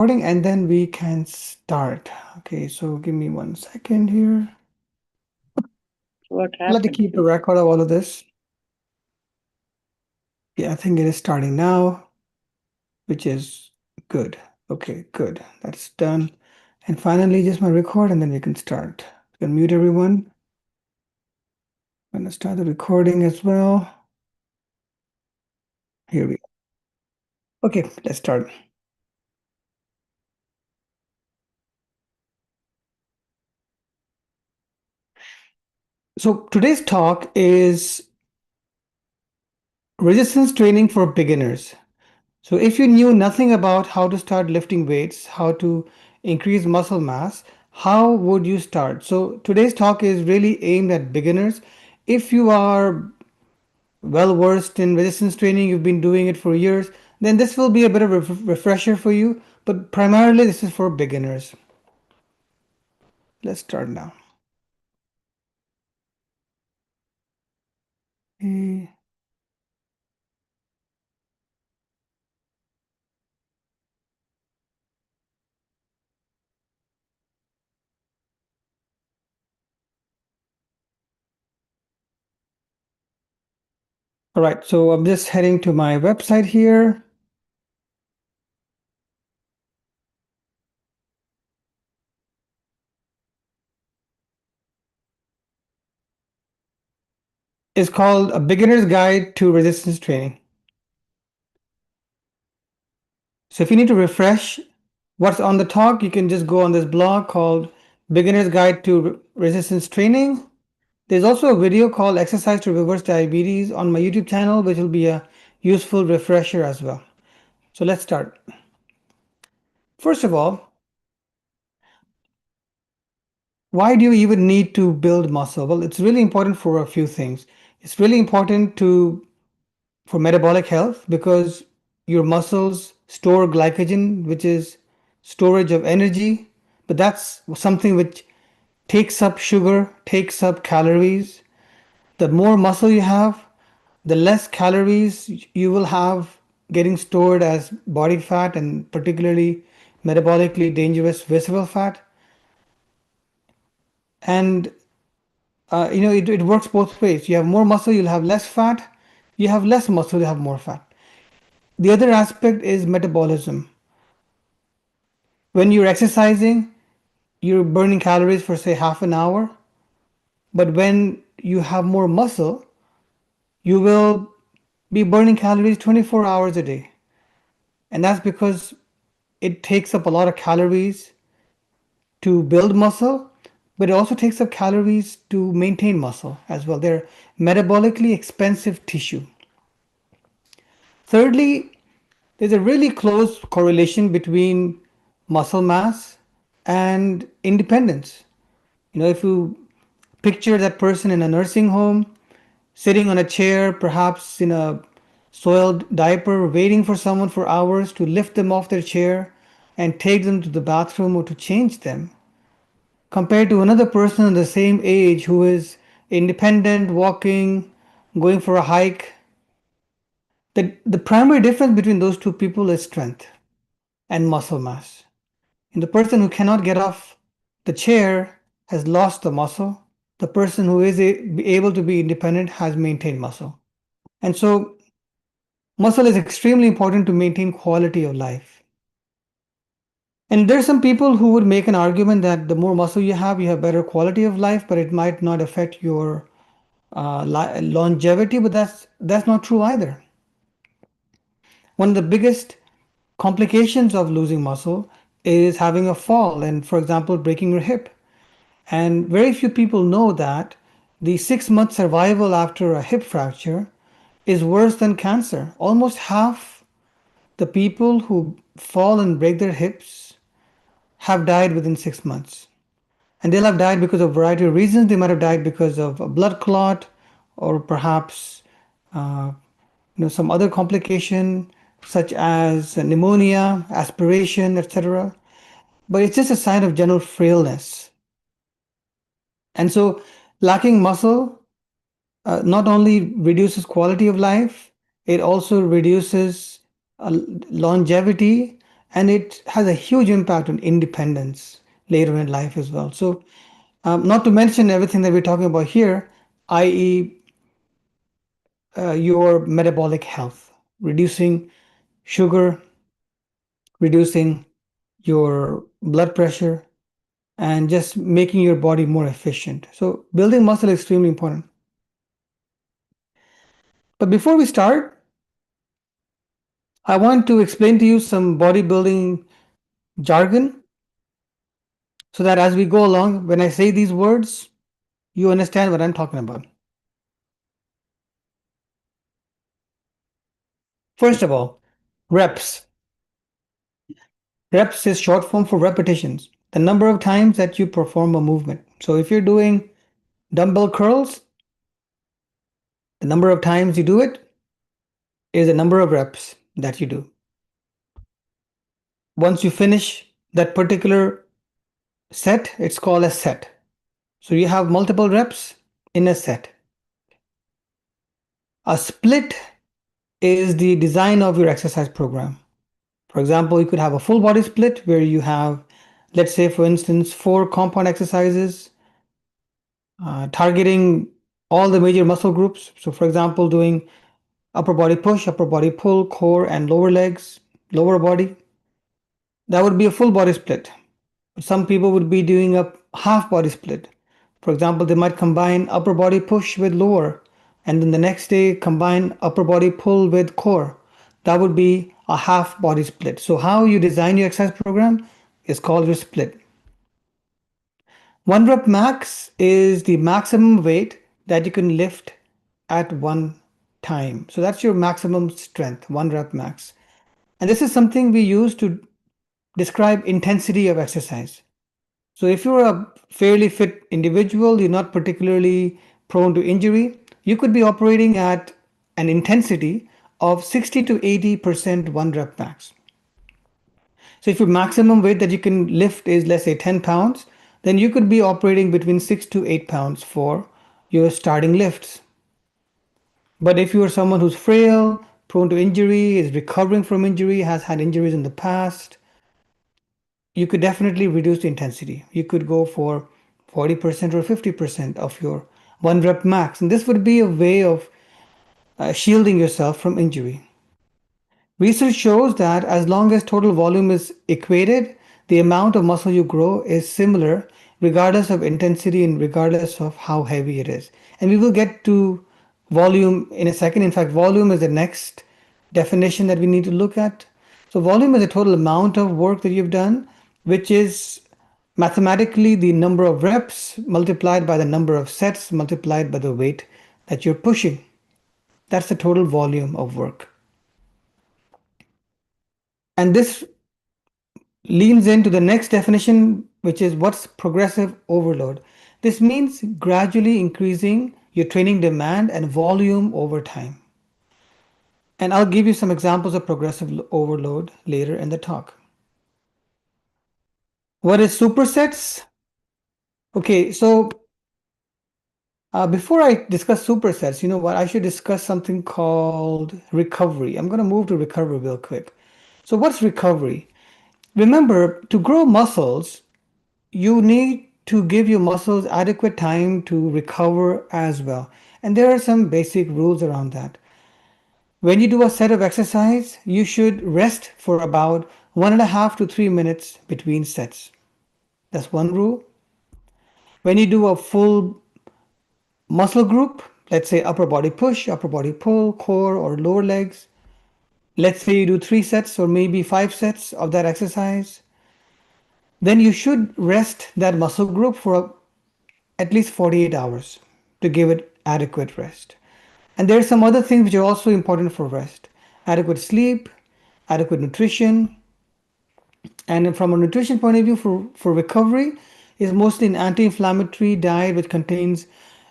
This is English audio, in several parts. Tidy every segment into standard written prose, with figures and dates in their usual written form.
Recording and then we can start. Okay, so give me 1 second here. What Let me happened? keep a record of all of this. Yeah, I think it is starting now, which is good. Okay, good. That's done. And finally, just my record and then we can start. You can mute everyone. I'm gonna start the recording as well. Here we go. Okay, let's start. So today's talk is resistance training for beginners. So if you knew nothing about how to start lifting weights, how to increase muscle mass, how would you start? So today's talk is really aimed at beginners. If you are well versed in resistance training, you've been doing it for years, then this will be a bit of a refresher for you. But primarily, this is for beginners. Let's start now. Okay. All right, so I'm just heading to my website here. It's called A Beginner's Guide to Resistance Training. So if you need to refresh what's on the talk, you can just go on this blog called Beginner's Guide to Resistance Training. There's also a video called Exercise to Reverse Diabetes on my YouTube channel, which will be a useful refresher as well. So let's start. First of all, why do you even need to build muscle? Well, it's really important for a few things. It's really important for metabolic health because your muscles store glycogen, which is storage of energy, but that's something which takes up sugar, takes up calories. The more muscle you have, the less calories you will have getting stored as body fat and particularly metabolically dangerous visceral fat. And it works both ways. You have more muscle, you'll have less fat. You have less muscle, you have more fat. The other aspect is metabolism. When you're exercising, you're burning calories for say half an hour. But when you have more muscle, you will be burning calories 24 hours a day. And that's because it takes up a lot of calories to build muscle, but it also takes up calories to maintain muscle as well. They're metabolically expensive tissue. Thirdly, there's a really close correlation between muscle mass and independence. If you picture that person in a nursing home, sitting on a chair, perhaps in a soiled diaper, waiting for someone for hours to lift them off their chair and take them to the bathroom or to change them, compared to another person in the same age who is independent, walking, going for a hike. The primary difference between those two people is strength and muscle mass. And the person who cannot get off the chair has lost the muscle. The person who is able to be independent has maintained muscle. And so muscle is extremely important to maintain quality of life. And there's some people who would make an argument that the more muscle you have better quality of life, but it might not affect your longevity. But that's not true either. One of the biggest complications of losing muscle is having a fall and, for example, breaking your hip. And very few people know that the 6 month survival after a hip fracture is worse than cancer. Almost half the people who fall and break their hips have died within 6 months. And they'll have died because of a variety of reasons. They might have died because of a blood clot or perhaps uh, some other complication such as pneumonia, aspiration, etc. But it's just a sign of general frailness. And so lacking muscle not only reduces quality of life, it also reduces longevity and it has a huge impact on independence later in life as well. So, not to mention everything that we're talking about here, i.e., your metabolic health, reducing sugar, reducing your blood pressure, and just making your body more efficient. So, building muscle is extremely important. But before we start, I want to explain to you some bodybuilding jargon so that as we go along, when I say these words, you understand what I'm talking about. First of all, reps. Reps is short form for repetitions, the number of times that you perform a movement. So if you're doing dumbbell curls, the number of times you do it is the number of reps that you do. Once you finish that particular set, it's called a set. So you have multiple reps in a set. A split is the design of your exercise program. For example, you could have a full body split where you have, let's say, for instance, 4 compound exercises targeting all the major muscle groups. So, for example, doing upper body push, upper body pull, core, and lower legs, lower body. That would be a full body split. Some people would be doing a half body split. For example, they might combine upper body push with lower, and then the next day combine upper body pull with core. That would be a half body split. So, how you design your exercise program is called your split. 1 rep max is the maximum weight that you can lift at one time. So, that's your maximum strength, 1 rep max. And this is something we use to describe intensity of exercise. So if you're a fairly fit individual, you're not particularly prone to injury, you could be operating at an intensity of 60 to 80% 1 rep max. So if your maximum weight that you can lift is, let's say, 10 pounds, then you could be operating between 6 to 8 pounds for your starting lifts. But if you are someone who's frail, prone to injury, is recovering from injury, has had injuries in the past, you could definitely reduce the intensity. You could go for 40% or 50% of your 1 rep max. And this would be a way of shielding yourself from injury. Research shows that as long as total volume is equated, the amount of muscle you grow is similar regardless of intensity and regardless of how heavy it is. And we will get to volume in a second. In fact, volume is the next definition that we need to look at. So volume is the total amount of work that you've done, which is mathematically the number of reps multiplied by the number of sets multiplied by the weight that you're pushing. That's the total volume of work. And this leans into the next definition, which is what's progressive overload. This means gradually increasing your training demand and volume over time. And I'll give you some examples of progressive overload later in the talk. What is supersets? Okay, so before I discuss supersets, you know what? I should discuss something called recovery. I'm going to move to recovery real quick. So, what's recovery? Remember, to grow muscles, you need to give your muscles adequate time to recover as well. And there are some basic rules around that. When you do a set of exercise, you should rest for about 1.5 to 3 minutes between sets. That's one rule. When you do a full muscle group, let's say upper body push, upper body pull, core, or lower legs, let's say you do 3 sets or maybe 5 sets of that exercise, then you should rest that muscle group for at least 48 hours to give it adequate rest. And there are some other things which are also important for rest: adequate sleep, adequate nutrition. And from a nutrition point of view, for recovery, is mostly an anti-inflammatory diet which contains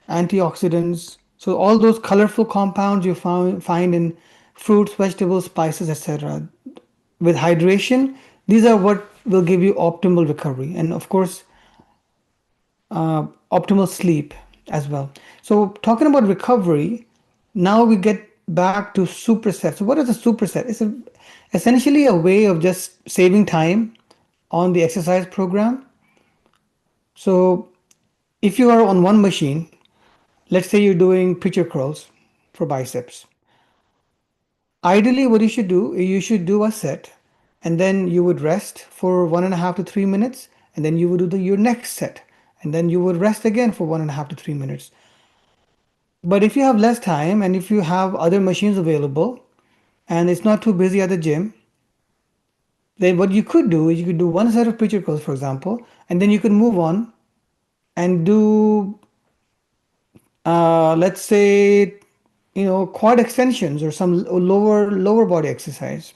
antioxidants. So all those colorful compounds you find in fruits, vegetables, spices, etc. With hydration, these are what will give you optimal recovery. And of course, optimal sleep as well. So talking about recovery, now we get back to superset. So what is a superset? Essentially a way of just saving time on the exercise program. So if you are on one machine, let's say you're doing preacher curls for biceps. Ideally, what you should do a set, and then you would rest for 1.5 to 3 minutes, and then you would do your next set, and then you would rest again for 1.5 to 3 minutes. But if you have less time and if you have other machines available and it's not too busy at the gym, then what you could do is you could do one set of preacher curls, for example, and then you could move on and do, let's say, quad extensions or some lower body exercise.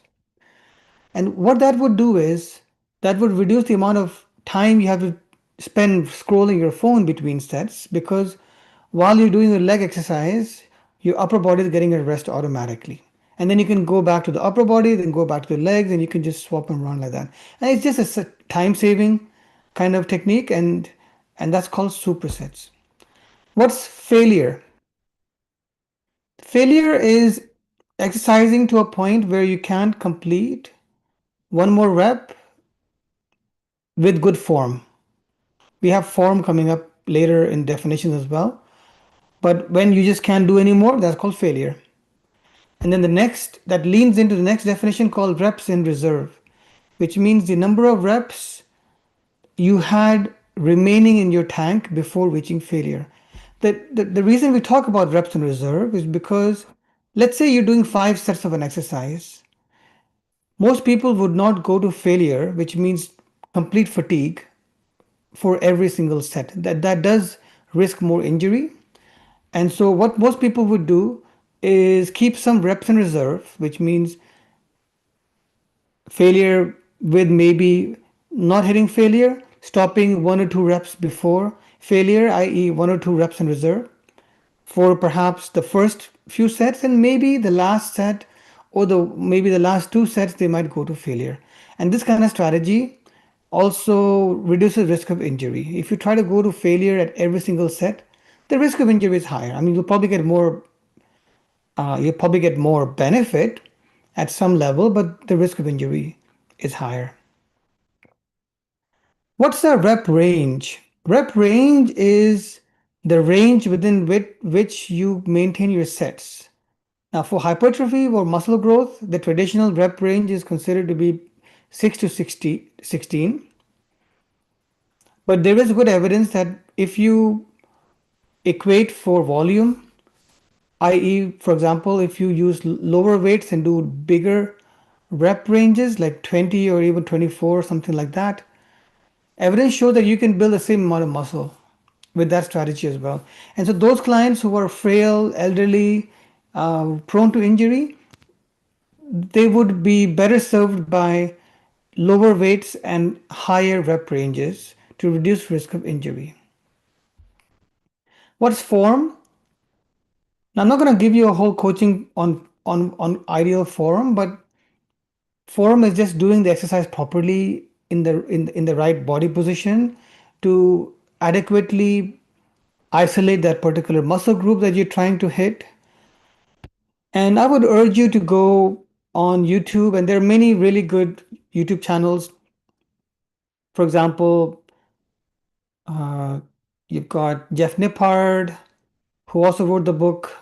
And what that would do is that would reduce the amount of time you have to spend scrolling your phone between sets, because while you're doing your leg exercise, your upper body is getting a rest automatically. And then you can go back to the upper body, then go back to the legs, and you can just swap and run like that. And it's just a time saving kind of technique, and that's called supersets. What's failure? Failure is exercising to a point where you can't complete one more rep with good form. We have form coming up later in definitions as well. But when you just can't do anymore, that's called failure. And then the next, that leans into the next definition called reps in reserve, which means the number of reps you had remaining in your tank before reaching failure. The reason we talk about reps in reserve is because let's say you're doing 5 sets of an exercise. Most people would not go to failure, which means complete fatigue, for every single set. That does risk more injury. And so what most people would do is keep some reps in reserve, which means failure with maybe not hitting failure, stopping 1 or 2 reps before failure, i.e., 1 or 2 reps in reserve for perhaps the first few sets, and maybe the last set or the maybe the last 2 sets they might go to failure. And this kind of strategy also reduces risk of injury. If you try to go to failure at every single set, the risk of injury is higher. I mean, you'll probably get more benefit at some level, but the risk of injury is higher. What's the rep range? Rep range is the range within which you maintain your sets. Now, for hypertrophy or muscle growth, the traditional rep range is considered to be 6 to 16. But there is good evidence that if you equate for volume, i.e., for example, if you use lower weights and do bigger rep ranges like 20 or even 24, something like that, evidence shows that you can build the same amount of muscle with that strategy as well. And so those clients who are frail, elderly, prone to injury, they would be better served by lower weights and higher rep ranges to reduce risk of injury. What's form? Now, I'm not going to give you a whole coaching on ideal form, but form is just doing the exercise properly in the right body position to adequately isolate that particular muscle group that you're trying to hit. And I would urge you to go on YouTube, and there are many really good YouTube channels. For example, uh, you've got Jeff Nippard, who also wrote the book.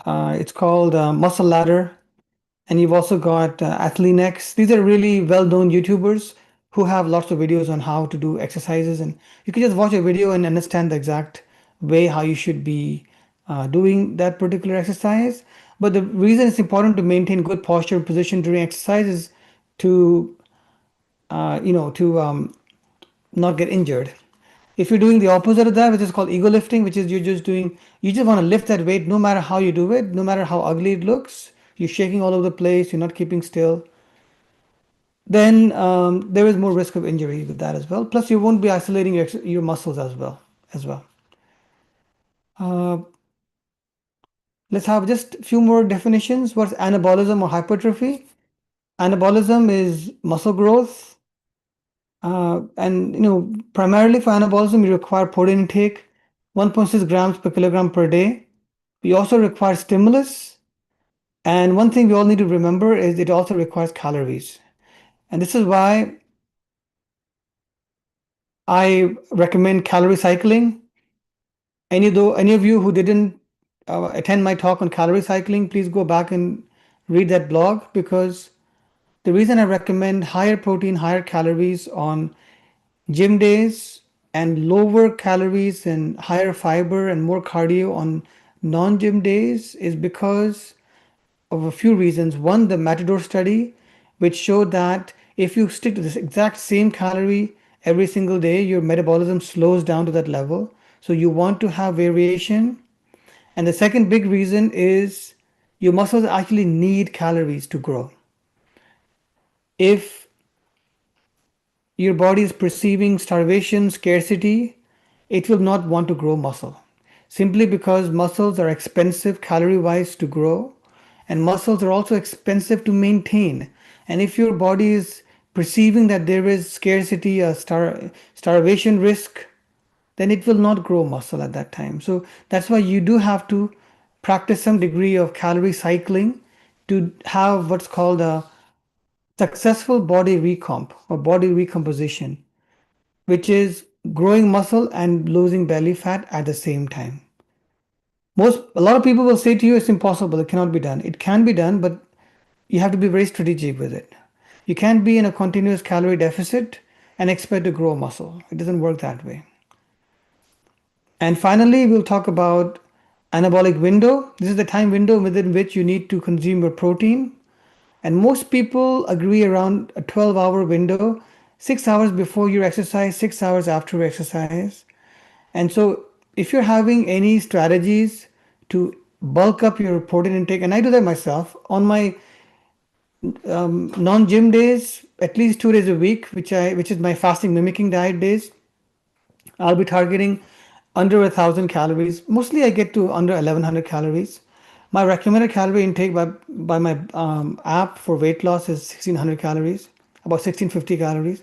It's called Muscle Ladder. And you've also got Athlenex. These are really well-known YouTubers who have lots of videos on how to do exercises. And you can just watch a video and understand the exact way how you should be doing that particular exercise. But the reason it's important to maintain good posture and position during exercise is to, to not get injured. If you're doing the opposite of that, which is called ego lifting, which is you just want to lift that weight no matter how you do it, no matter how ugly it looks, you're shaking all over the place, you're not keeping still, then there is more risk of injury with that as well. Plus, you won't be isolating your muscles as well. Uh, let's have just a few more definitions. What's anabolism or hypertrophy? Anabolism is muscle growth. And primarily for anabolism, you require protein intake 1.6 grams per kilogram per day. We also require stimulus. And one thing we all need to remember is it also requires calories. And this is why I recommend calorie cycling. Any of you who didn't attend my talk on calorie cycling, please go back and read that blog, because the reason I recommend higher protein, higher calories on gym days and lower calories and higher fiber and more cardio on non-gym days is because of a few reasons. One, the Matador study, which showed that if you stick to this exact same calorie every single day, your metabolism slows down to that level. So you want to have variation. And the second big reason is your muscles actually need calories to grow. If your body is perceiving starvation, scarcity, it will not want to grow muscle. Simply because muscles are expensive calorie wise to grow, and muscles are also expensive to maintain. And if your body is perceiving that there is scarcity, starvation risk, then it will not grow muscle at that time. So that's why you do have to practice some degree of calorie cycling to have what's called a successful body recomp or body recomposition, which is growing muscle and losing belly fat at the same time. A lot of people will say to you it's impossible, it cannot be done. It can be done, but you have to be very strategic with it. You can't be in a continuous calorie deficit and expect to grow muscle. It doesn't work that way. And finally, we'll talk about anabolic window. This is the time window within which you need to consume your protein. And most people agree around a 12-hour window, 6 hours before your exercise, 6 hours after exercise. And so, if you're having any strategies to bulk up your protein intake, and I do that myself on my non-gym days, at least 2 days a week, which is my fasting mimicking diet days, I'll be targeting under 1,000 calories. Mostly, I get to under 1,100 calories. My recommended calorie intake by my app for weight loss is 1,600 calories, about 1,650 calories.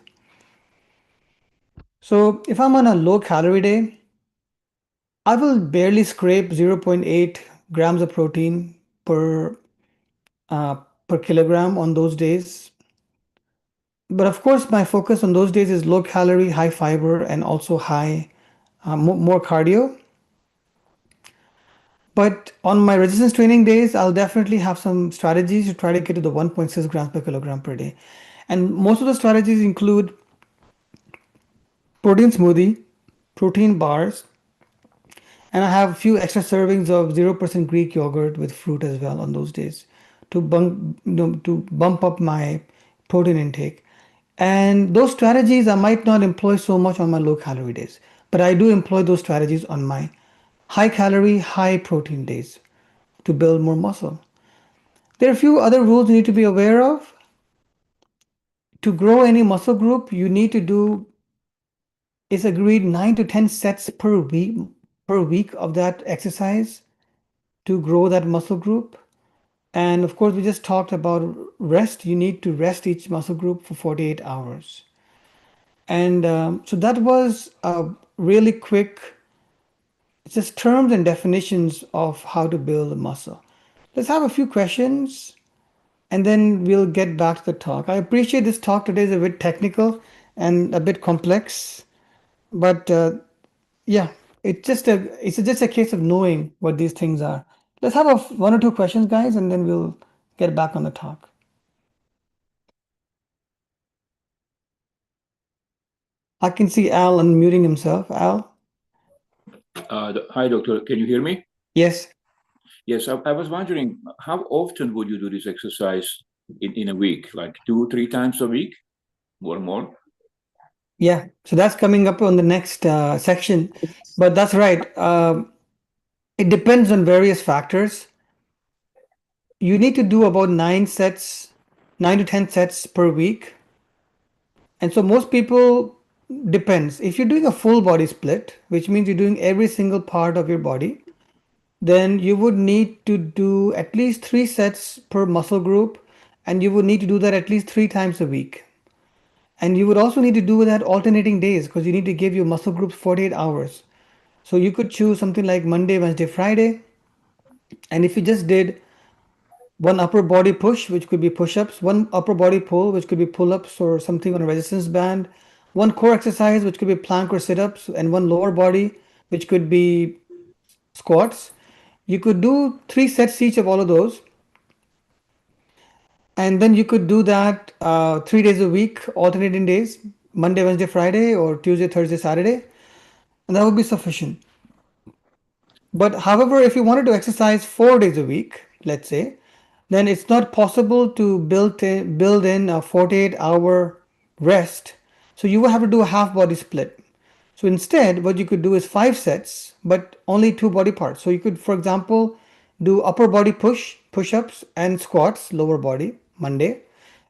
So if I'm on a low calorie day, I will barely scrape zero point 0.8 grams of protein per uh, per kilogram on those days. But of course, my focus on those days is low calorie, high fiber, and also more cardio. But on my resistance training days, I'll definitely have some strategies to try to get to the 1.6 grams per kilogram per day. And most of the strategies include protein smoothie, protein bars, and I have a few extra servings of 0% Greek yogurt with fruit as well on those days to bump up my protein intake. And those strategies I might not employ so much on my low calorie days, but I do employ those strategies on my high calorie, high protein days to build more muscle. There are a few other rules you need to be aware of. To grow any muscle group, you need to do, it's agreed, 9 to 10 sets per week of that exercise to grow that muscle group. And of course, we just talked about rest. You need to rest each muscle group for 48 hours. And so that was a really quick, it's just terms and definitions of how to build a muscle. Let's have a few questions and then we'll get back to the talk. I appreciate this talk today is a bit technical and a bit complex, but yeah, it's just a case of knowing what these things are. Let's have one or two questions, guys, and then we'll get back on the talk. I can see Al unmuting himself. Al? Hi, doctor. Can you hear me? Yes. Yes, I was wondering how often would you do this exercise in a week? Like 2, 3 times a week or more? Yeah. So that's coming up on the next section. But that's right. It depends on various factors. You need to do about 9 to 10 sets per week. And so most people depends. If you're doing a full body split, which means you're doing every single part of your body, then you would need to do at least 3 sets per muscle group, and you would need to do that at least 3 times a week. And you would also need to do that alternating days because you need to give your muscle groups 48 hours. So you could choose something like Monday, Wednesday, Friday, And if you just did one upper body push, which could be push-ups, one upper body pull, which could be pull-ups or something on a resistance band, one core exercise, which could be plank or sit-ups, and one lower body, which could be squats. You could do 3 sets each of all of those, and then you could do that 3 days a week, alternating days, Monday, Wednesday, Friday, or Tuesday, Thursday, Saturday, and that would be sufficient. But however, if you wanted to exercise 4 days a week, let's say, then it's not possible to build in a 48-hour rest. So you would have to do a half body split. So instead, what you could do is 5 sets, but only two body parts. So you could, for example, do upper body push-ups and squats, lower body, Monday.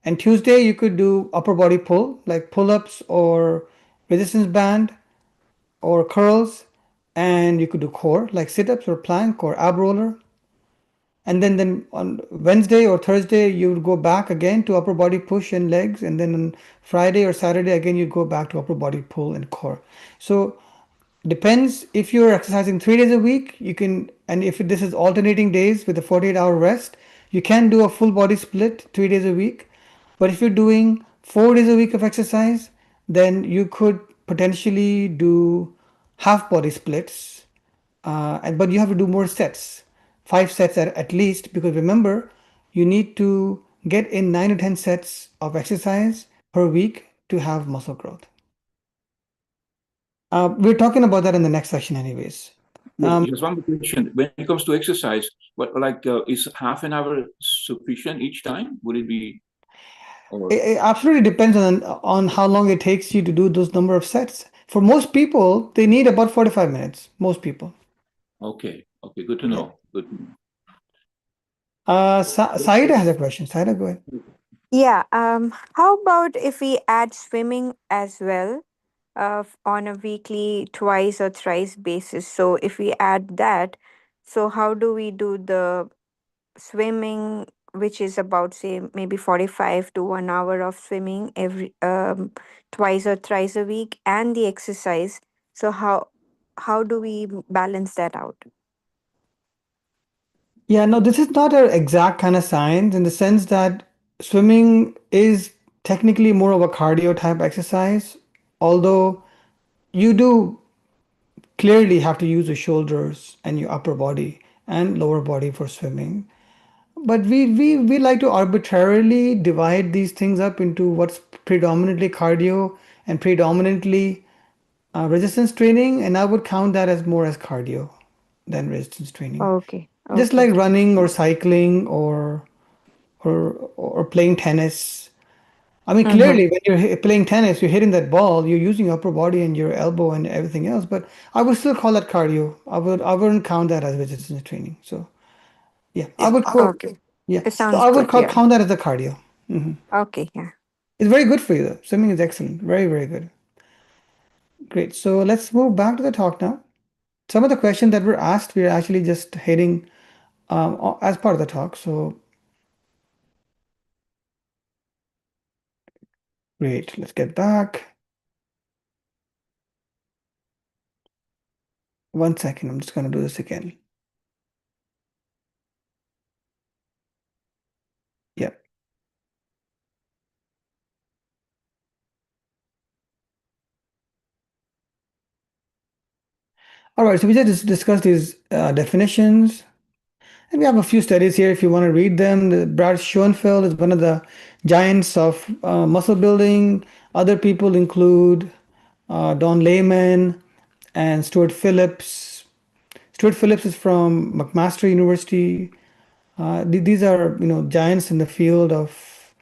And Tuesday, you could do upper body pull, like pull-ups or resistance band or curls, and you could do core like sit-ups or plank or ab roller. And then on Wednesday or Thursday you would go back again to upper body push and legs, and then on Friday or Saturday again you'd go back to upper body pull and core. So depends, if you're exercising 3 days a week, you can, and if this is alternating days with a 48-hour rest, you can do a full body split 3 days a week. But if you're doing 4 days a week of exercise, then you could potentially do half body splits, but you have to do more sets, 5 sets at least, because remember, you need to get in 9 to 10 sets of exercise per week to have muscle growth. We're talking about that in the next section, anyways. Yes, just one more question. When it comes to exercise, what like is half an hour sufficient each time? Would it be or It absolutely depends on how long it takes you to do those number of sets. For most people, they need about 45 minutes. Most people. okay? Okay, good to Yeah. know. Good to know. Saida has a question. Saida, go ahead. Yeah. How about if we add swimming as well, on a weekly, twice or thrice basis? So if we add that, so how do we do the swimming, which is about, say, maybe 45 to 1 hour of swimming every twice or thrice a week, and the exercise? So how do we balance that out? Yeah, no, this is not an exact kind of science in the sense that swimming is technically more of a cardio type exercise, although you do clearly have to use your shoulders and your upper body and lower body for swimming. But we like to arbitrarily divide these things up into what's predominantly cardio and predominantly resistance training, and I would count that as more as cardio than resistance training. Okay, Just okay. like running or cycling or playing tennis. I mean, Mm-hmm. clearly, when you're playing tennis, you're hitting that ball, you're using your upper body and your elbow and everything else. But I would still call that cardio. I wouldn't count that as resistance training. So yeah, I would call Okay. yeah. It So sounds I would good. Yeah. count that as a cardio. Okay. Yeah. It's very good for you though. Swimming is excellent. Very, very good. Great. So let's move back to the talk now. Some of the questions that were asked, we're actually just hitting as part of the talk. So great. Let's get back. 1 second. I'm just going to do this again. Yeah. All right. So we just discussed these definitions. And we have a few studies here if you want to read them. Brad Schoenfeld is one of the giants of muscle building. Other people include Don Lehman and Stuart Phillips. Stuart Phillips is from McMaster University. These are, giants in the field of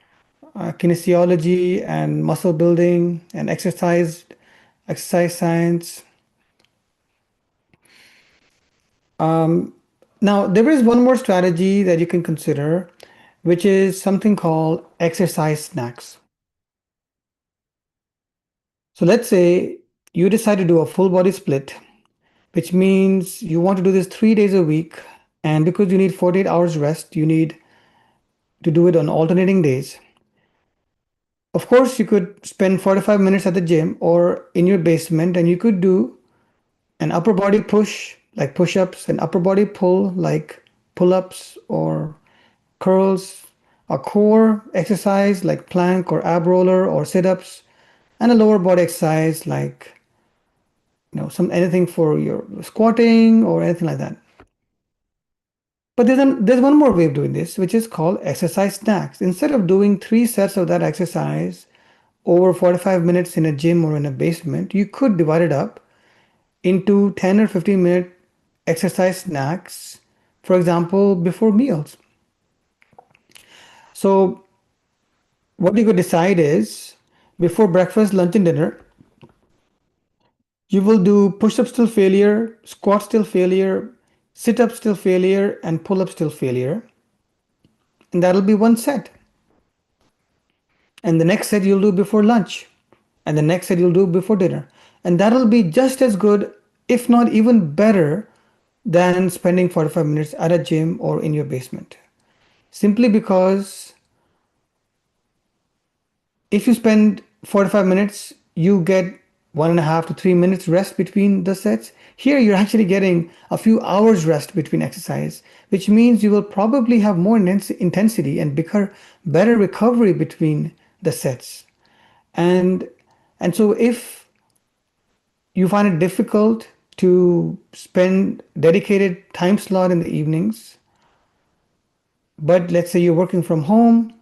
kinesiology and muscle building and exercise science. Now, there is one more strategy that you can consider, which is something called exercise snacks. So let's say you decide to do a full body split, which means you want to do this 3 days a week. And because you need 48 hours rest, you need to do it on alternating days. Of course, you could spend 45 minutes at the gym or in your basement, and you could do an upper body push, like push ups, an upper body pull, like pull-ups or curls, a core exercise like plank or ab roller or sit-ups, and a lower body exercise like some anything for your squatting or anything like that. But there's one more way of doing this, which is called exercise snacks. Instead of doing 3 sets of that exercise over 45 minutes in a gym or in a basement, you could divide it up into 10 or 15-minute exercise snacks, for example, before meals. So what you could decide is before breakfast, lunch, and dinner, you will do push-ups till failure, squats till failure, sit-ups till failure, and pull-ups till failure. And that'll be 1 set. And the next set you'll do before lunch. And the next set you'll do before dinner. And that'll be just as good, if not even better, than spending 45 minutes at a gym or in your basement. Simply because if you spend 45 minutes, you get 1.5 to 3 minutes rest between the sets. Here, you're actually getting a few hours rest between exercise, which means you will probably have more intensity and better recovery between the sets. And so if you find it difficult to spend dedicated time slot in the evenings, but let's say you're working from home,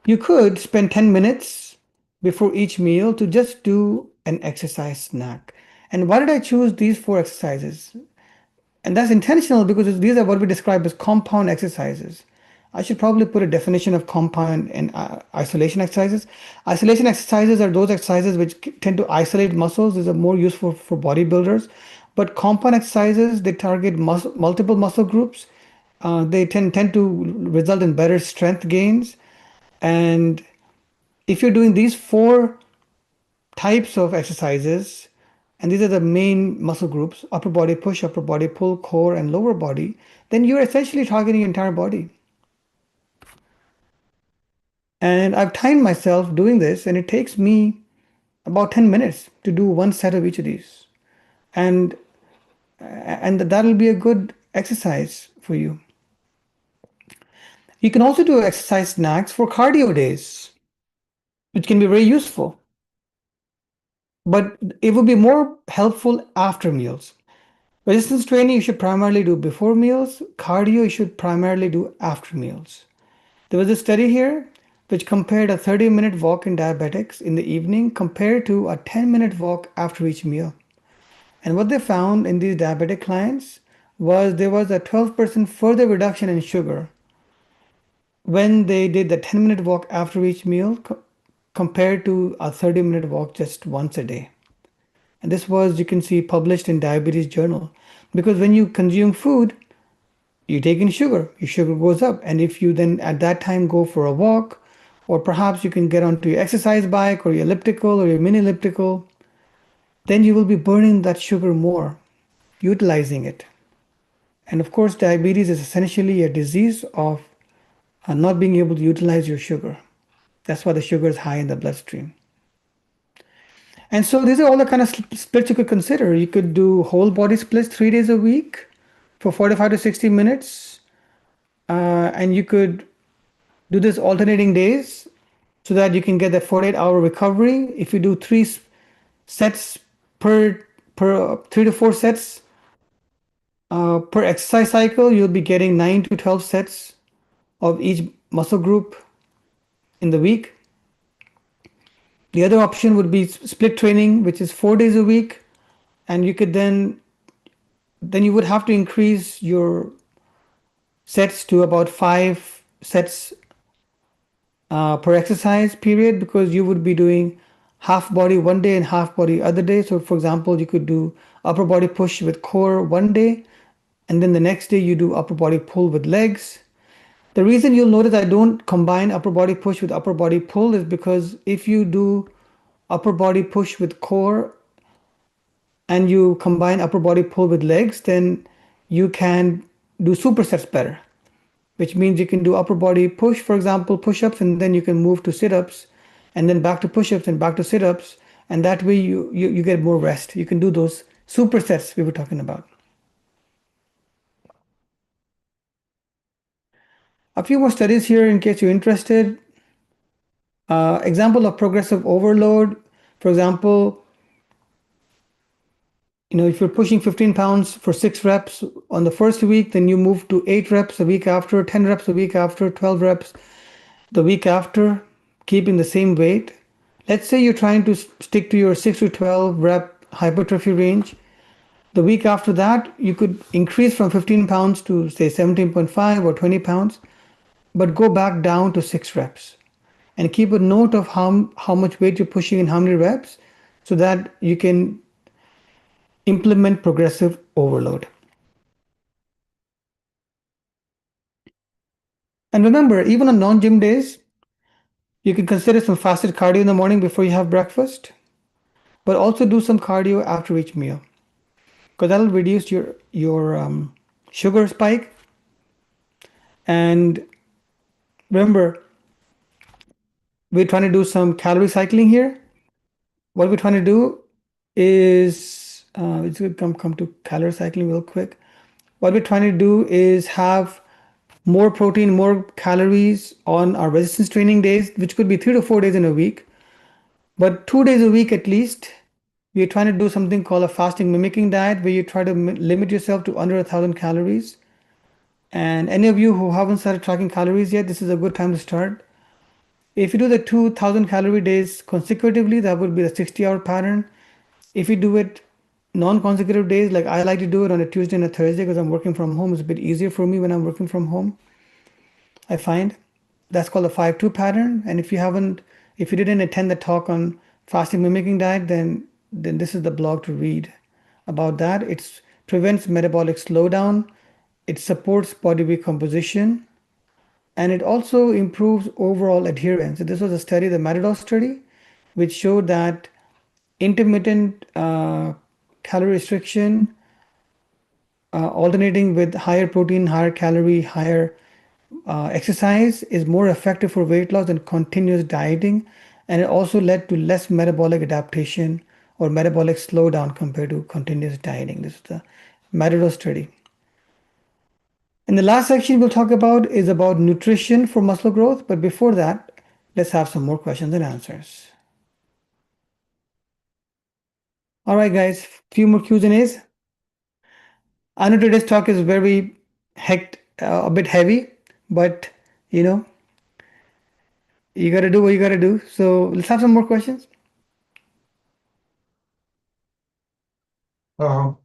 you could spend 10 minutes before each meal to just do an exercise snack. And why did I choose these 4 exercises? And that's intentional because these are what we describe as compound exercises. I should probably put a definition of compound and isolation exercises. Isolation exercises are those exercises which tend to isolate muscles. These are more useful for bodybuilders. But compound exercises, they target multiple muscle groups. They tend to result in better strength gains. And if you're doing these 4 types of exercises, and these are the main muscle groups, upper body push, upper body pull, core, and lower body, then you're essentially targeting your entire body. And I've timed myself doing this, and it takes me about 10 minutes to do 1 set of each of these. And that'll be a good exercise for you. You can also do exercise snacks for cardio days, which can be very useful. But it would be more helpful after meals. Resistance training you should primarily do before meals. Cardio you should primarily do after meals. There was a study here which compared a 30-minute walk in diabetics in the evening compared to a 10-minute walk after each meal. And what they found in these diabetic clients was there was a 12% further reduction in sugar when they did the 10-minute walk after each meal compared to a 30-minute walk just once a day. And this was, you can see, published in Diabetes Journal. Because when you consume food, you take in sugar, your sugar goes up. And if you then at that time go for a walk, or perhaps you can get onto your exercise bike or your elliptical or your mini elliptical, then you will be burning that sugar more, utilizing it. And of course, diabetes is essentially a disease of not being able to utilize your sugar. That's why the sugar is high in the bloodstream. And so these are all the kind of splits you could consider. You could do whole body splits 3 days a week for 45 to 60 minutes. And you could do this alternating days so that you can get that 48-hour recovery. If you do 3 sets per 3 to 4 sets per exercise cycle, you'll be getting 9 to 12 sets of each muscle group in the week. The other option would be split training, which is 4 days a week, and you could then you would have to increase your sets to about 5 sets per exercise period, because you would be doing half body one day and half body other day. So for example, you could do upper body push with core one day, and then the next day you do upper body pull with legs. The reason you'll notice I don't combine upper body push with upper body pull is because if you do upper body push with core and you combine upper body pull with legs, then you can do supersets better, which means you can do upper body push, for example, push-ups, and then you can move to sit-ups, and then back to push-ups and back to sit-ups, and that way you get more rest. You can do those supersets we were talking about. A few more studies here in case you're interested. Example of progressive overload. For example, if you're pushing 15 pounds for 6 reps on the first week, then you move to 8 reps a week after, 10 reps a week after, 12 reps the week after, keeping the same weight. Let's say you're trying to stick to your 6 to 12 rep hypertrophy range. The week after that, you could increase from 15 pounds to say 17.5 or 20 pounds, but go back down to 6 reps and keep a note of how much weight you're pushing and how many reps so that you can implement progressive overload. And remember, even on non-gym days, you can consider some fasted cardio in the morning before you have breakfast, but also do some cardio after each meal because that'll reduce your sugar spike. And remember, we're trying to do some calorie cycling here. What we're trying to do is, it's going to come to calorie cycling real quick. What we're trying to do is have more protein, more calories on our resistance training days, which could be 3 to 4 days in a week. But 2 days a week at least, we're trying to do something called a fasting mimicking diet, where you try to limit yourself to under 1,000 calories. And any of you who haven't started tracking calories yet, this is a good time to start. If you do the 2,000 calorie days consecutively, that would be the 60-hour pattern. If you do it non-consecutive days, like I like to do it on a Tuesday and a Thursday because I'm working from home, it's a bit easier for me when I'm working from home, I find. That's called a 5-2 pattern. And if you didn't attend the talk on fasting mimicking diet, then this is the blog to read about that. It prevents metabolic slowdown, it supports body weight composition, and it also improves overall adherence. So this was a study, the Matador study, which showed that intermittent calorie restriction, alternating with higher protein, higher calorie, higher exercise is more effective for weight loss than continuous dieting, and it also led to less metabolic adaptation or metabolic slowdown compared to continuous dieting. This is the Matador study. And the last section we'll talk about is about nutrition for muscle growth. But before that, let's have some more questions and answers. All right, guys, few more Q's and A's. I know today's talk is a bit heavy, but you know, you got to do what you got to do. So let's have some more questions. Um,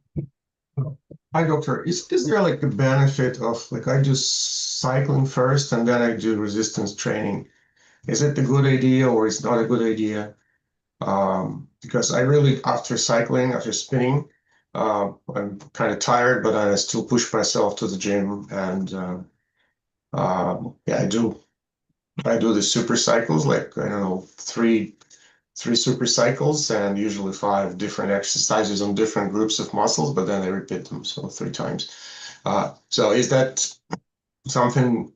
Hi, doctor. Is there like a benefit of like I do cycling first and then I do resistance training? Is it a good idea or it's not a good idea? Because I really, after cycling, after spinning, I'm kind of tired, but I still push myself to the gym and yeah, I do the super cycles, like I don't know, three super cycles and usually 5 different exercises on different groups of muscles, but then I repeat them so 3 times. So is that something?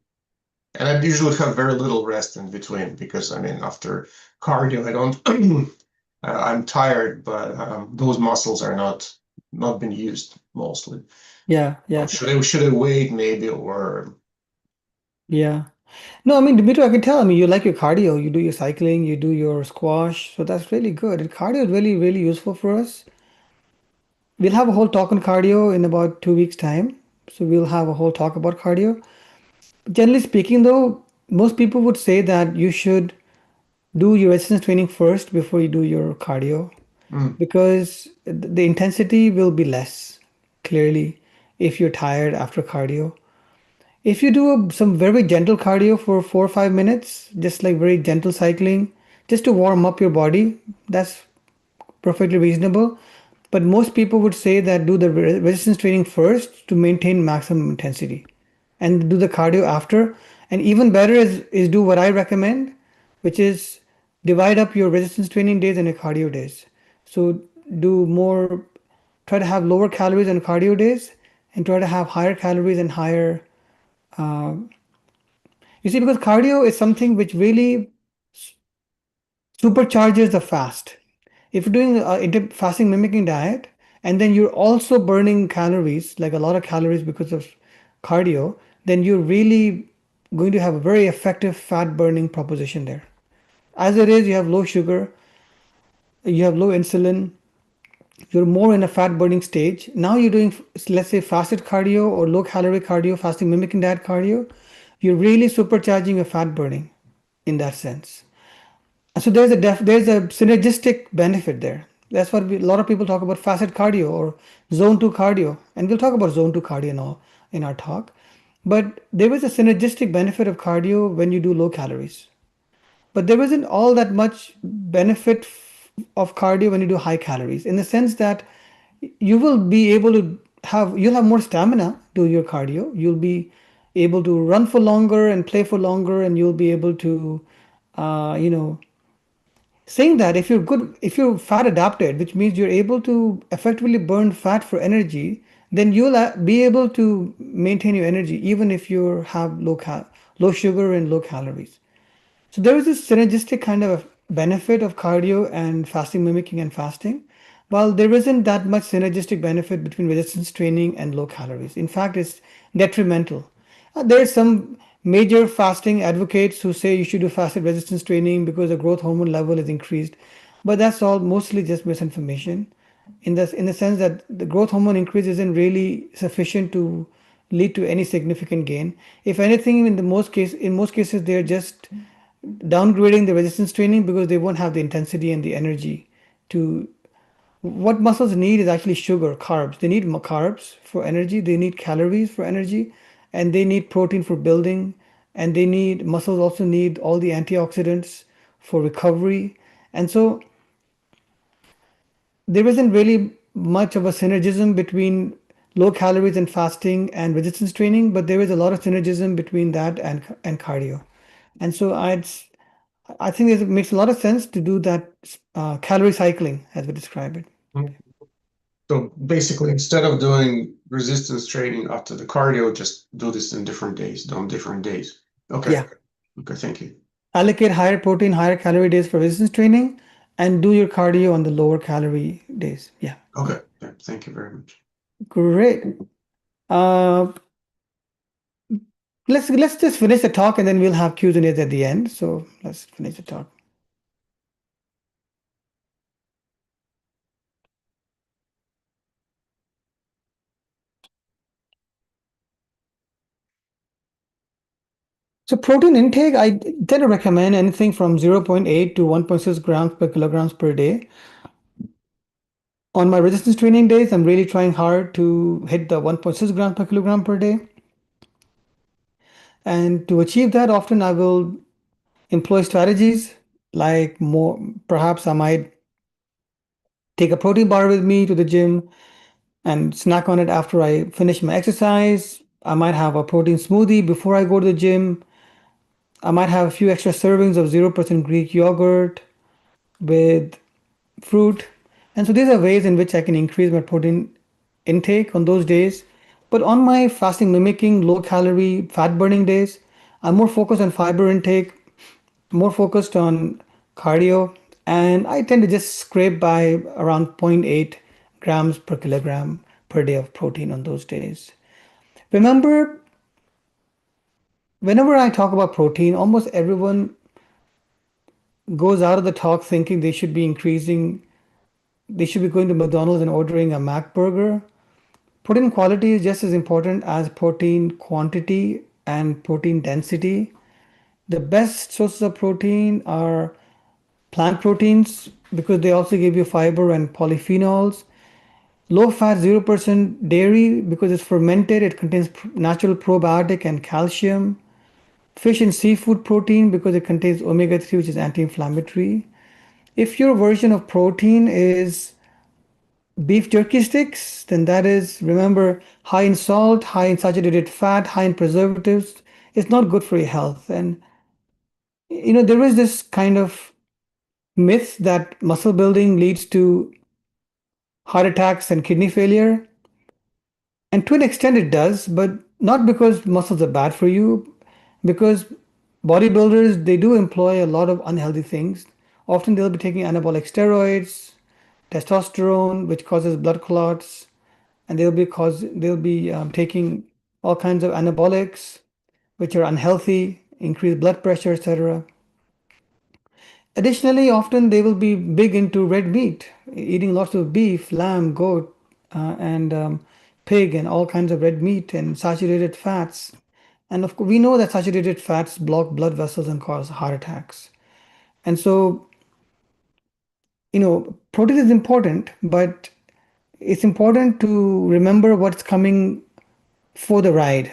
And I usually have very little rest in between because I mean after cardio I don't I'm tired, but those muscles are not been used mostly. Yeah, yeah, So should I wait maybe or yeah. No, I mean, Dimitri, I can tell. I mean, you like your cardio, you do your cycling, you do your squash, so that's really good. And cardio is really, really useful for us. We'll have a whole talk on cardio in about 2 weeks' time. So we'll have a whole talk about cardio. Generally speaking, though, most people would say that you should do your resistance training first before you do your cardio Mm, because the intensity will be less, clearly, if you're tired after cardio. If you do some very gentle cardio for 4 or 5 minutes, just like very gentle cycling, just to warm up your body, that's perfectly reasonable. But most people would say that do the resistance training first to maintain maximum intensity and do the cardio after. And even better is do what I recommend, which is divide up your resistance training days and your cardio days. So do more, try to have lower calories on cardio days and try to have higher calories and higher. You see, because cardio is something which really supercharges the fast. If you're doing a fasting mimicking diet and then you're also burning calories, like a lot of calories because of cardio, then you're really going to have a very effective fat burning proposition there. As it is, you have low sugar, you have low insulin, you're more in a fat burning stage. Now you're doing, let's say, fasted cardio or low calorie cardio, fasting mimicking diet cardio. You're really supercharging your fat burning in that sense. And so there's a synergistic benefit there. That's what a lot of people talk about fasted cardio or zone 2 cardio. And we'll talk about zone 2 cardio now in our talk. But there is a synergistic benefit of cardio when you do low calories. But there isn't all that much benefit of cardio when you do high calories, in the sense that you will be able to you'll have more stamina do your cardio. You'll be able to run for longer and play for longer, and you'll be able to, you know, saying that if you're fat adapted, which means you're able to effectively burn fat for energy, then you'll be able to maintain your energy even if you have low sugar and low calories. So there is this synergistic kind of benefit of cardio and fasting mimicking and fasting, while there isn't that much synergistic benefit between resistance training and low calories. In fact, it's detrimental. There's some major fasting advocates who say you should do fasted resistance training because the growth hormone level is increased, but that's all mostly just misinformation. In the sense that the growth hormone increase isn't really sufficient to lead to any significant gain. If anything, in most cases, they're just downgrading the resistance training because they won't have the intensity and the energy to. What muscles need is actually sugar, carbs. They need carbs for energy, they need calories for energy, and they need protein for building, and muscles also need all the antioxidants for recovery. And so there isn't really much of a synergism between low calories and fasting and resistance training, but there is a lot of synergism between that and cardio. And so I think it makes a lot of sense to do that calorie cycling as we describe it. Mm. So basically, instead of doing resistance training after the cardio, just do this in different days, on different days. Okay. Yeah. Okay, thank you. Allocate higher protein, higher calorie days for resistance training, and do your cardio on the lower calorie days. Yeah. Okay, yeah, thank you very much. Great. Uh, let's just finish the talk and then we'll have Q's and A's at the end. So let's finish the talk. So protein intake, I tend to recommend anything from 0.8 to 1.6 grams per kilograms per day. On my resistance training days, I'm really trying hard to hit the 1.6 grams per kilogram per day. And to achieve that, often I will employ strategies like perhaps I might take a protein bar with me to the gym and snack on it after I finish my exercise. I might have a protein smoothie before I go to the gym. I might have a few extra servings of 0% Greek yogurt with fruit. And so these are ways in which I can increase my protein intake on those days. But on my fasting mimicking low calorie fat burning days, I'm more focused on fiber intake, more focused on cardio, and I tend to just scrape by around zero point 0.8 grams per kilogram per day of protein on those days. Remember, whenever I talk about protein, almost everyone goes out of the talk thinking they should be going to McDonald's and ordering a Mac burger. Protein quality is just as important as protein quantity and protein density. The best sources of protein are plant proteins because they also give you fiber and polyphenols. Low fat 0% dairy because it's fermented, it contains natural probiotic and calcium. Fish and seafood protein because it contains omega 3, which is anti inflammatory. If your version of protein is beef jerky sticks, then that is, remember, high in salt, high in saturated fat, high in preservatives. It's not good for your health. And, there is this kind of myth that muscle building leads to heart attacks and kidney failure. And to an extent, it does, but not because muscles are bad for you, because bodybuilders, they do employ a lot of unhealthy things. Often they'll be taking anabolic steroids, testosterone, which causes blood clots, and they'll be taking all kinds of anabolics, which are unhealthy, increase blood pressure, etc. Additionally, often they will be big into red meat, eating lots of beef, lamb, goat, and pig, and all kinds of red meat and saturated fats. And of course, we know that saturated fats block blood vessels and cause heart attacks. And so, protein is important, but it's important to remember what's coming for the ride.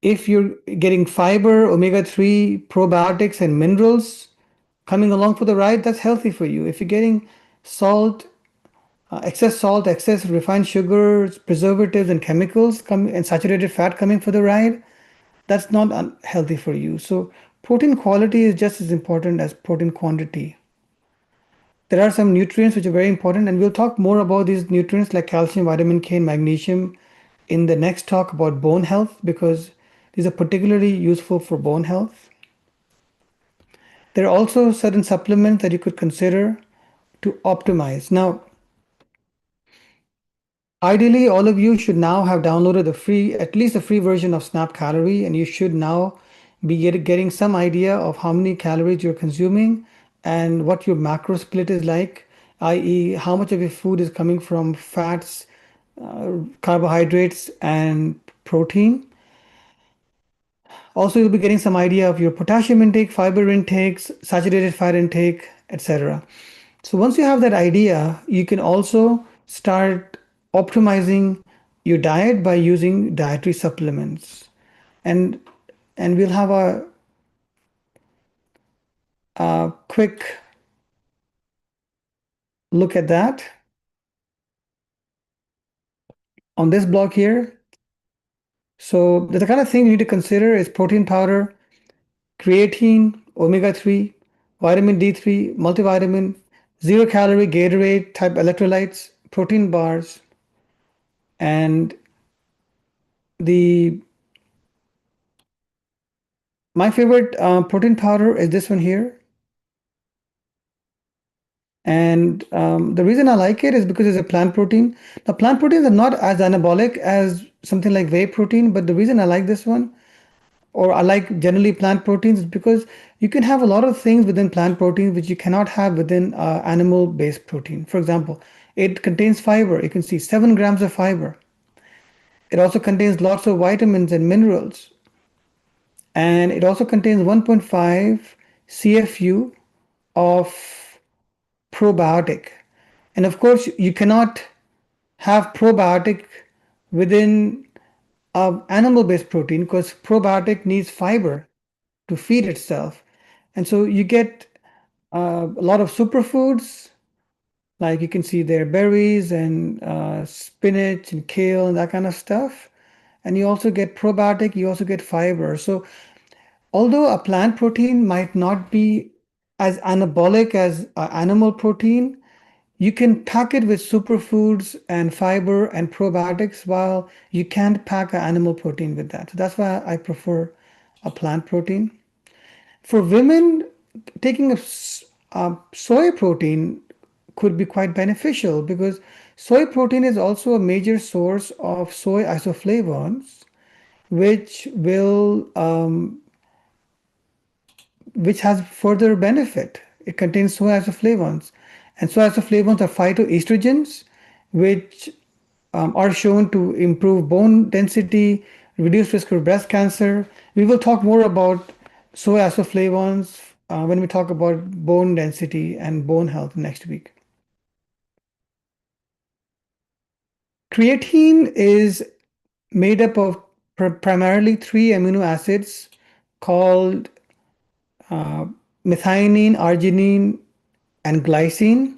If you're getting fiber, omega-3, probiotics, and minerals coming along for the ride, that's healthy for you. If you're getting salt, excess refined sugars, preservatives, and chemicals and saturated fat coming for the ride, that's not healthy for you. So protein quality is just as important as protein quantity. There are some nutrients which are very important, and we'll talk more about these nutrients like calcium, vitamin K, and magnesium in the next talk about bone health, because these are particularly useful for bone health. There are also certain supplements that you could consider to optimize. Now, ideally, all of you should now have downloaded at least the free version of Snap Calorie, and you should now be getting some idea of how many calories you're consuming and what your macro split is like, i.e., how much of your food is coming from fats, carbohydrates, and protein. Also, you'll be getting some idea of your potassium intake, fiber intakes, saturated fat intake, etc. So once you have that idea, you can also start optimizing your diet by using dietary supplements. And we'll have a quick look at that on this block here. So the kind of thing you need to consider is protein powder, creatine, omega-3, vitamin D3, multivitamin, zero calorie Gatorade type electrolytes, protein bars, and the my favorite protein powder is this one here. And the reason I like it is because it's a plant protein. Now, plant proteins are not as anabolic as something like whey protein, but the reason I like this one, or I like generally plant proteins, is because you can have a lot of things within plant proteins which you cannot have within animal-based protein. For example, it contains fiber. You can see 7 grams of fiber. It also contains lots of vitamins and minerals. And it also contains 1.5 CFU of probiotic. And of course, you cannot have probiotic within animal-based protein because probiotic needs fiber to feed itself. And so you get a lot of superfoods, like you can see there berries and spinach and kale and that kind of stuff. And you also get probiotic, you also get fiber. So although a plant protein might not be as anabolic as animal protein, you can pack it with superfoods and fiber and probiotics while you can't pack an animal protein with that. So that's why I prefer a plant protein. For women, taking a soy protein could be quite beneficial because soy protein is also a major source of soy isoflavones, which will which has further benefit. It contains soy isoflavones, and soy isoflavones are phytoestrogens, which are shown to improve bone density, reduce risk of breast cancer. We will talk more about soy isoflavones when we talk about bone density and bone health next week. Creatine is made up of primarily 3 amino acids called methionine, arginine, and glycine.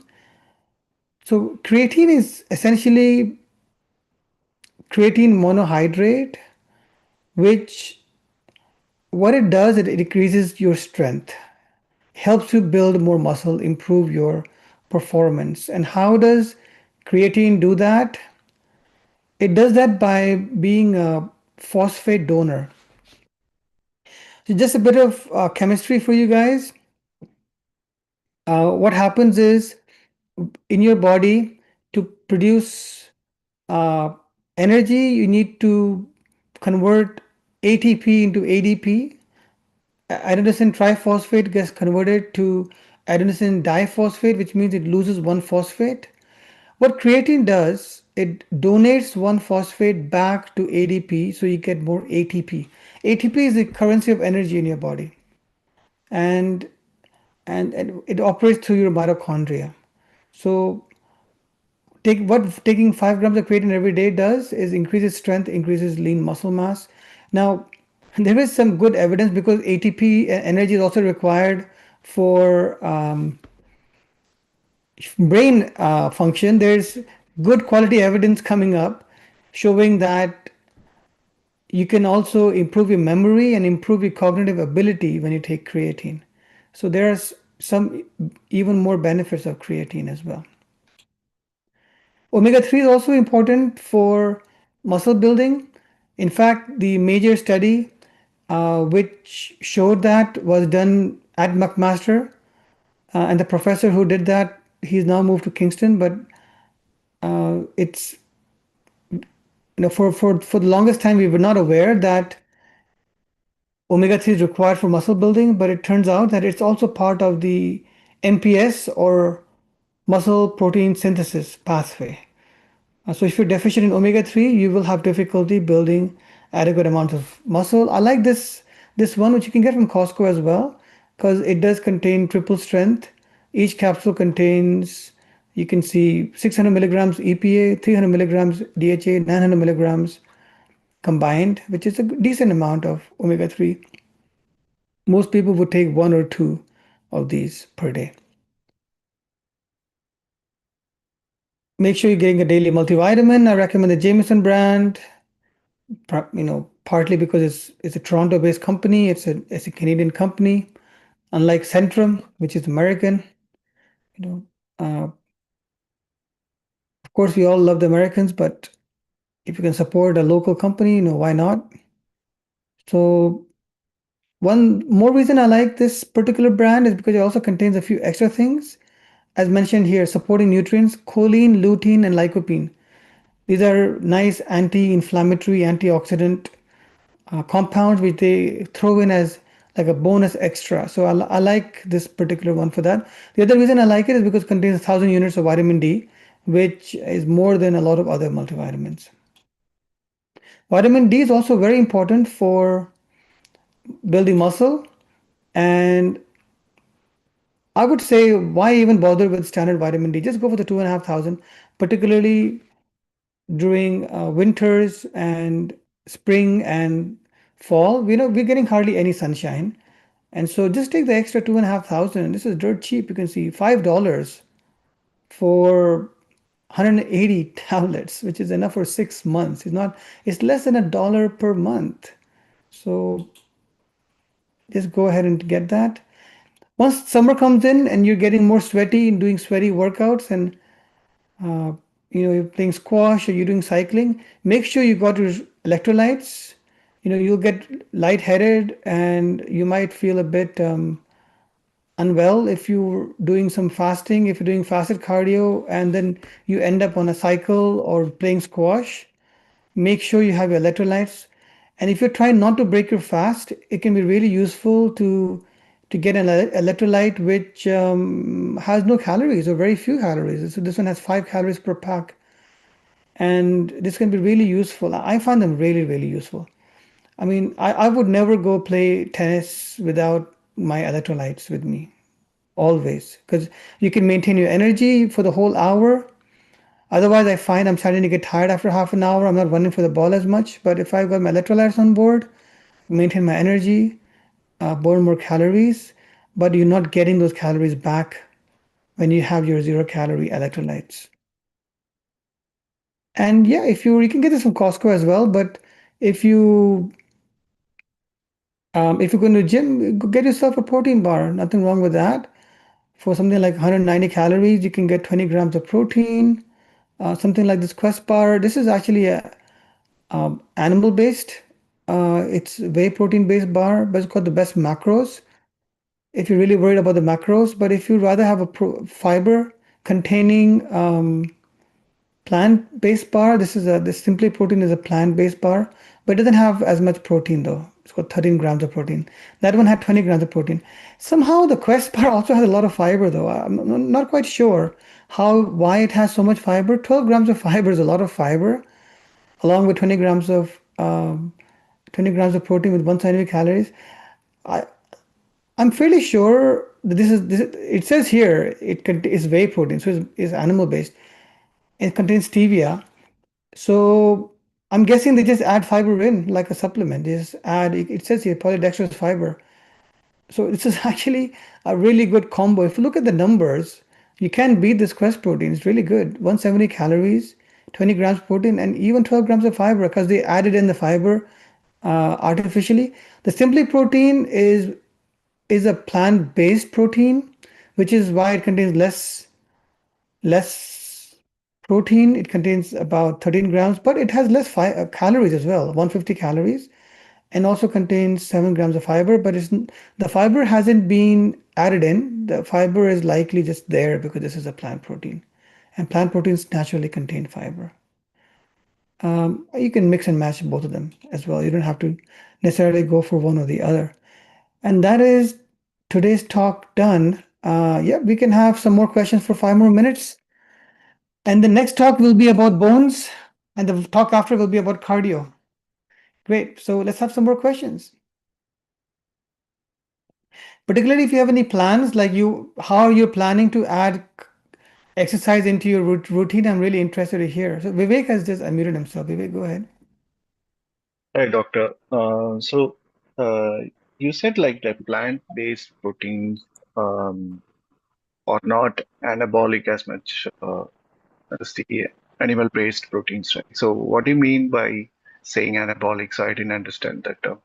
So creatine is essentially creatine monohydrate, which what it does, it increases your strength, helps you build more muscle, improve your performance. And how does creatine do that? It does that by being a phosphate donor. So just a bit of chemistry for you guys. What happens is in your body to produce energy, you need to convert ATP into ADP. Adenosine triphosphate gets converted to adenosine diphosphate, which means it loses one phosphate. What creatine does, it donates one phosphate back to ADP, so you get more ATP. ATP is the currency of energy in your body, and and it operates through your mitochondria. So taking 5 grams of creatine every day does is increases strength, increases lean muscle mass. Now, there is some good evidence because ATP energy is also required for brain function. There's good quality evidence coming up showing that you can also improve your memory and improve your cognitive ability when you take creatine. So there's some even more benefits of creatine as well. Omega 3 is also important for muscle building. In fact, the major study which showed that was done at McMaster, and the professor who did that, he's now moved to Kingston, but it's for the longest time we were not aware that omega 3 is required for muscle building, but it turns out that it's also part of the MPS or muscle protein synthesis pathway. So if you're deficient in omega-3, you will have difficulty building adequate amounts of muscle. I like this one, which you can get from Costco as well, because it does contain triple strength. Each capsule contains, you can see 600 milligrams EPA, 300 milligrams DHA, 900 milligrams combined, which is a decent amount of omega-3. Most people would take one or two of these per day. Make sure you're getting a daily multivitamin. I recommend the Jameson brand. Partly because it's a Toronto-based company. It's a Canadian company, unlike Centrum, which is American. You know, of course, we all love the Americans, but if you can support a local company, why not? So one more reason I like this particular brand is because it also contains a few extra things. As mentioned here, supporting nutrients, choline, lutein, and lycopene. These are nice anti-inflammatory, antioxidant compounds which they throw in as like a bonus extra. So I like this particular one for that. The other reason I like it is because it contains 1,000 units of vitamin D, which is more than a lot of other multivitamins. Vitamin D is also very important for building muscle, and I would say why even bother with standard vitamin D? Just go for the 2,500, particularly during winters and spring and fall. We're getting hardly any sunshine. And so just take the extra 2,500. This is dirt cheap. You can see $5 for 180 tablets, which is enough for 6 months. It's less than $1 per month. So just go ahead and get that. Once summer comes in and you're getting more sweaty and doing sweaty workouts and you're playing squash or you're doing cycling, make sure you got your electrolytes. You'll get lightheaded and you might feel a bit unwell if you're doing some fasting, if you're doing fasted cardio, and then you end up on a cycle or playing squash. Make sure you have your electrolytes. And if you're trying not to break your fast, it can be really useful to get an electrolyte which has no calories or very few calories. So this one has 5 calories per pack. And this can be really useful. I find them really, really useful. I mean, I would never go play tennis without my electrolytes with me, always, because you can maintain your energy for the whole hour. Otherwise, I find I'm starting to get tired after half an hour. I'm not running for the ball as much. But if I've got my electrolytes on board, maintain my energy, burn more calories, but you're not getting those calories back when you have your 0-calorie electrolytes. And yeah, you can get this from Costco as well. But if you're going to the gym, go get yourself a protein bar. Nothing wrong with that. For something like 190 calories, you can get 20 grams of protein. Something like this Quest bar. This is actually a animal-based. It's whey protein-based bar, but it's got the best macros. If you're really worried about the macros, but if you'd rather have a fiber containing plant-based bar, this Simply Protein is a plant-based bar. but it doesn't have as much protein though. It's got 13 grams of protein. That one had 20 grams of protein. Somehow the Quest bar also has a lot of fiber though. I'm not quite sure why it has so much fiber. 12 grams of fiber is a lot of fiber, along with 20 grams of protein with 170 calories. I'm fairly sure that it says here is whey protein, so it's animal based. It contains stevia. So I'm guessing they just add fiber in like a supplement. They just add, it says here polydextrose fiber. So this is actually a really good combo. If you look at the numbers, you can't beat this Quest protein. It's really good. 170 calories, 20 grams protein, and even 12 grams of fiber because they added in the fiber artificially. The Simply protein is a plant-based protein, which is why it contains less protein. It contains about 13 grams, but it has less calories as well, 150 calories, and also contains 7 grams of fiber. But the fiber hasn't been added in. The fiber is likely just there because this is a plant protein, and plant proteins naturally contain fiber. You can mix and match both of them as well. You don't have to necessarily go for one or the other. And that is today's talk done. Yeah, we can have some more questions for 5 more minutes. And the next talk will be about bones, and the talk after will be about cardio. Great. So let's have some more questions. Particularly if you have any plans, like how you're planning to add exercise into your routine, I'm really interested to hear. So Vivek has just unmuted himself. Vivek, go ahead. Hi, doctor. Uh, you said like the plant-based proteins are not anabolic as much as the animal-based proteins, right? So what do you mean by saying anabolic? So I didn't understand that term.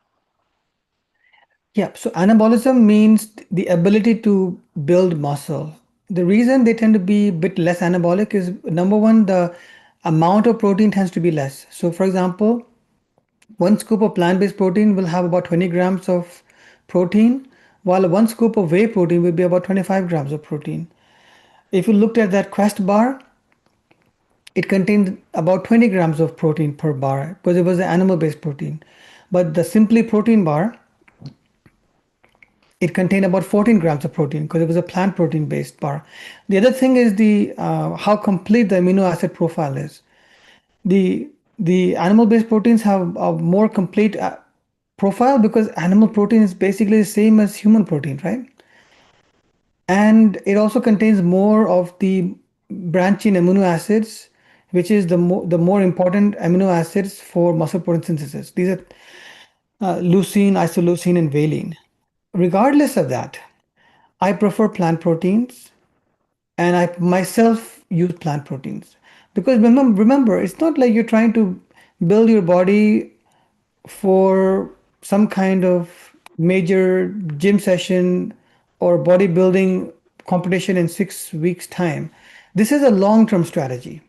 Yeah, so anabolism means the ability to build muscle. The reason they tend to be a bit less anabolic is number one, the amount of protein tends to be less. So, for example, one scoop of plant-based protein will have about 20 grams of protein, while one scoop of whey protein will be about 25 grams of protein. If you looked at that Quest bar, it contained about 20 grams of protein per bar because it was an animal-based protein. But the Simply protein bar, it contained about 14 grams of protein because it was a plant protein based bar. The other thing is the how complete the amino acid profile is. The animal based proteins have a more complete profile because animal protein is basically the same as human protein, right? And it also contains more of the branching amino acids, which is the more important amino acids for muscle protein synthesis. These are leucine, isoleucine, and valine. Regardless of that, I prefer plant proteins, and I myself use plant proteins because remember, it's not like you're trying to build your body for some kind of major gym session or bodybuilding competition in 6 weeks' time. This is a long-term strategy.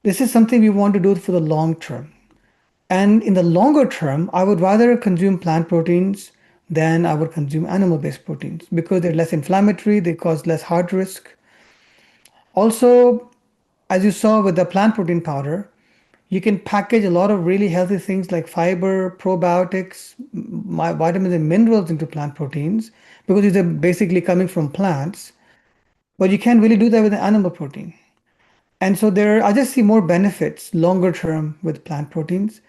This is something we want to do for the long term. And in the longer term, I would rather consume plant proteins than I would consume animal-based proteins because they're less inflammatory, they cause less heart risk. Also, as you saw with the plant protein powder, you can package a lot of really healthy things like fiber, probiotics, vitamins, and minerals into plant proteins because these are basically coming from plants. But you can't really do that with an animal protein. And so I just see more benefits longer term with plant proteins,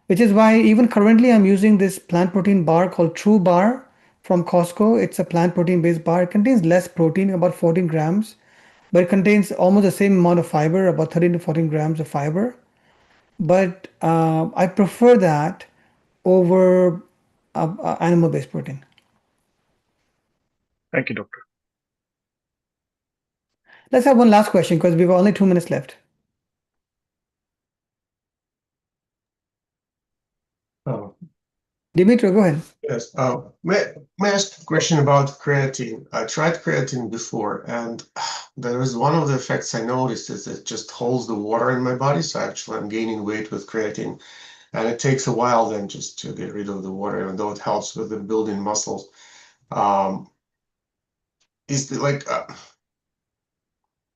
which is why even currently I'm using this plant protein bar called True Bar from Costco. It's a plant protein based bar. It contains less protein, about 14 grams, but it contains almost the same amount of fiber, about 13 to 14 grams of fiber. But I prefer that over animal based protein. Thank you, doctor. Let's have one last question because we've only 2 minutes left. Oh, Dimitri, go ahead. yes. May I ask a question about creatine? I tried creatine before, and there is one of the effects I noticed is it just holds the water in my body. So actually, I'm gaining weight with creatine, and it takes a while then just to get rid of the water, even though it helps with the building muscles. Um, is it like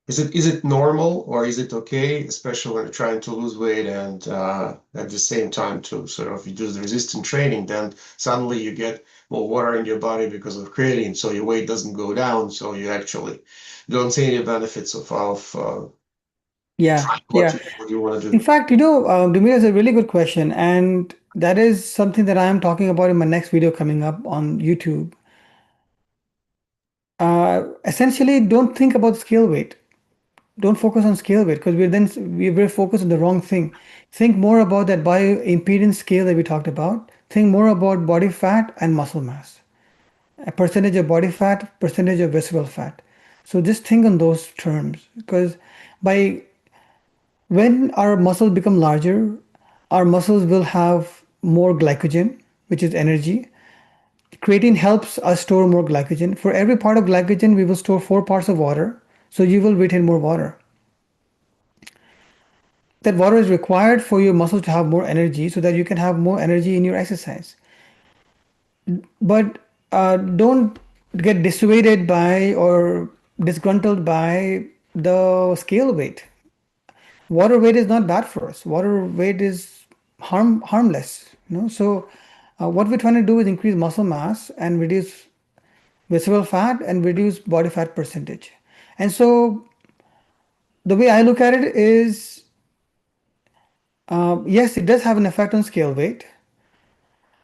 Is it normal or is it okay, especially when you're trying to lose weight and at the same time to sort of do the resistance training, then suddenly you get more water in your body because of creatine, so your weight doesn't go down, so you actually don't see any benefits of Yeah, trying yeah. what you want to In do. fact, Dumir is a really good question, and that is something that I am talking about in my next video coming up on YouTube. Essentially, don't think about scale weight. Don't focus on scale weight because we're very focused on the wrong thing. Think more about that bioimpedance scale that we talked about. Think more about body fat and muscle mass. A percentage of body fat, percentage of visceral fat. So just think on those terms because by when our muscles become larger, our muscles will have more glycogen, which is energy. Creatine helps us store more glycogen. For every part of glycogen, we will store 4 parts of water. So you will retain more water. That water is required for your muscles to have more energy so that you can have more energy in your exercise. But don't get dissuaded by or disgruntled by the scale weight. Water weight is not bad for us. Water weight is harmless. So what we're trying to do is increase muscle mass and reduce visceral fat and reduce body fat percentage. And so the way I look at it is, yes, it does have an effect on scale weight.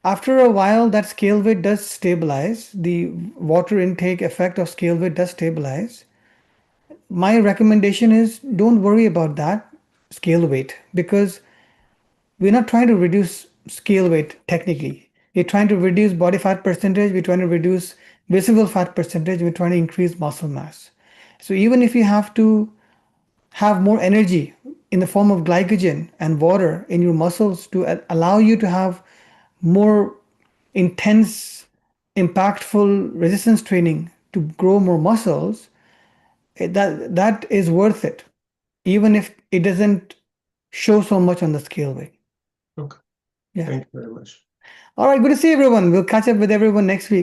After a while, that scale weight does stabilize. The water intake effect of scale weight does stabilize. My recommendation is don't worry about that scale weight because we're not trying to reduce scale weight technically. We're trying to reduce body fat percentage, we're trying to reduce visceral fat percentage, we're trying to increase muscle mass. So even if you have to have more energy in the form of glycogen and water in your muscles to allow you to have more intense, impactful resistance training to grow more muscles, that is worth it, even if it doesn't show so much on the scale weight. Okay, Yeah. thank you very much. All right, good to see everyone. We'll catch up with everyone next week.